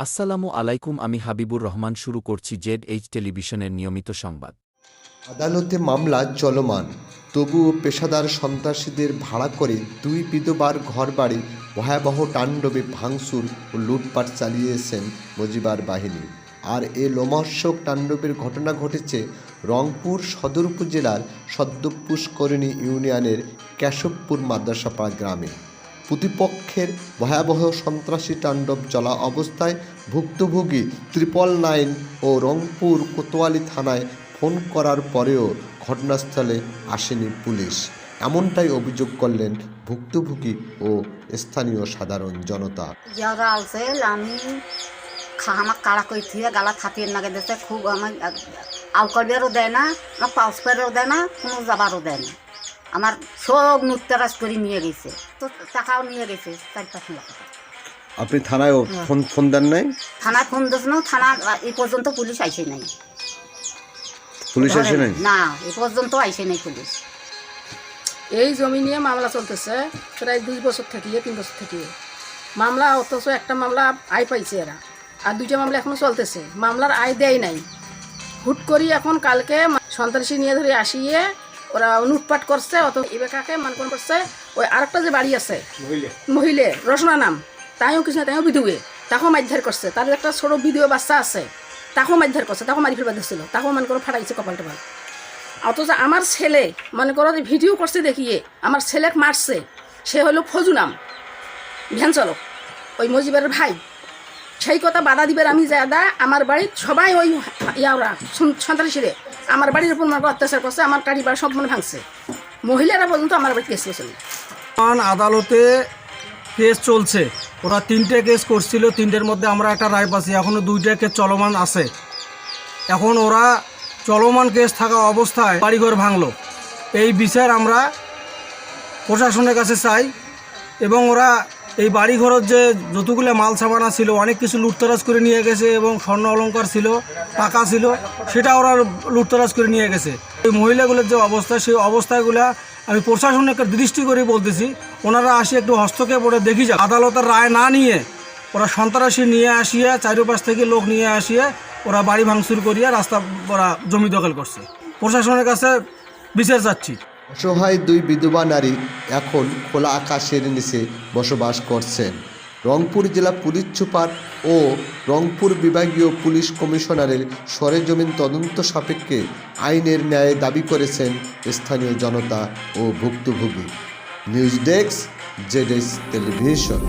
আসসালামু আলাইকুম, আমি হাবিবুর রহমান। শুরু করছি ZH টেলিভিশনের নিয়মিত সংবাদ। আদালতে মামলা চলমান, তবুও পেশাদার সন্ত্রাসীদের ভাড়া করে দুই বিধবার ঘরবাড়ি ভয়াবহ তাণ্ডবে ভাঙচুর ও লুটপাট চালিয়েছেন মজিবার বাহিনী। আর এ লোমহর্ষক তাণ্ডবের ঘটনা ঘটেছে রংপুর সদর উপজেলার সদ্য পুষ্করিণী ইউনিয়নের কেশবপুর মাদ্রাসাপাড়া গ্রামে। প্রতিপক্ষের ভয়াবহ সন্ত্রাসী তাণ্ডব চলা অবস্থায় ভুক্তভোগী 999 ও রংপুর কোতোয়ালি থানায় ফোন করার পরেও ঘটনাস্থলে আসেনি পুলিশ, এমনটাই অভিযোগ করলেন ভুক্তভোগী ও স্থানীয় সাধারণ জনতা। যারা আছে আমি আমার কাড়া করে থিয়ে গালা থাতিয়ে নাগে দিতে খুব আমার আউ করবেরও দেয় না, আমার পাউস পেরেও দেয় না, কোনো যাবারও দেয় না। আমার সব নুট্টারাজ করে নিয়ে গেছে, তো টাকাও নিয়ে গেছে 4-5 লাখ টাকা। আপনি থানায় ফোন দেন নাই? থানায় ফোন দিস না, থানা এই পর্যন্ত পুলিশ আইসে নাই। পুলিশ আসে নাই? না, এই পর্যন্ত আইসে নাই পুলিশ। এই জমি নিয়ে মামলা চলতেছে প্রায় 2 বছর থেকে 3 বছর থেকে মামলা, অথচ একটা মামলা আয় পাইছে এরা, আর 2টা মামলা এখনো চলতেছে। মামলার আয় দেয় নাই, হুট করি এখন কালকে সন্ত্রাসী নিয়ে ধরে আসিয়ে ওরা লুটপাট করছে। অত এবেকাকে মানকন করছে। ওই আরেকটা যে বাড়ি আছে মহিলা রচনা নাম, তাইও কিছু না, তাইও বিধুয়ে, তাকেও মারধর করছে। তার একটা ছোট বিধুয়ে বাচ্চা আছে, তাকেও মারধর করছে, তাকেও মারি ফেলবা দিচ্ছিল, তাকেও মনে করো ফাটাইছে কপাল টপাল। অথচ আমার ছেলে মনে করো যে ভিডিও করছে দেখিয়ে আমার ছেলে মারছে, সে হলো ফজু নাম, ভ্যান চালক, ওই মজিবের ভাই। সেই কথা বাধা দিবার আমি যাদা আমার বাড়ির সবাই ওই ইয়াওরা সন্ত্রাসীরে আমার বাড়ির উপর মনে অত্যাচার করছে, আমার কারি বাড়ি সব মনে ভাঙছে। মহিলারা পর্যন্ত আমার বাড়ি কেস করছে। আদালতে কেস চলছে, ওরা 3টে কেস করছিল, 3টের মধ্যে আমরা একটা রায় পাচ্ছি, এখনও 2টা কেস চলমান আছে। এখন ওরা চলমান কেস থাকা অবস্থায় বাড়িঘর ভাঙলো, এই বিচার আমরা প্রশাসনের কাছে চাই। এবং ওরা এই বাড়িঘরের যে যতগুলো মাল সামানা ছিল, অনেক কিছু লুটতরাজ করে নিয়ে গেছে, এবং স্বর্ণ অলংকার ছিল, টাকা ছিল, সেটা ওরা লুটতরাজ করে নিয়ে গেছে। এই মহিলাগুলোর যে অবস্থা, সেই অবস্থাগুলো আমি প্রশাসনকে দৃষ্টি করে বলতেছি, ওনারা আসি একটু হস্তক্ষেপ করে দেখি যা। আদালতের রায় না নিয়ে ওরা সন্ত্রাসী নিয়ে আসিয়া, চারিপাশ থেকে লোক নিয়ে আসিয়া ওরা বাড়ি ভাঙচুর করিয়া রাস্তা ওরা জমি দখল করছে। প্রশাসনের কাছে বিচার চাচ্ছি। অসহায় দুই বিধবা নারী এখন খোলা আকাশের নিচে বসবাস করছেন। রংপুর জেলা পুলিশ সুপার ও রংপুর বিভাগীয় পুলিশ কমিশনারের সরেজমিন তদন্ত সাপেক্ষে আইনের ন্যায় দাবি করেছেন স্থানীয় জনতা ও ভুক্তভোগী। News desk, ZH television.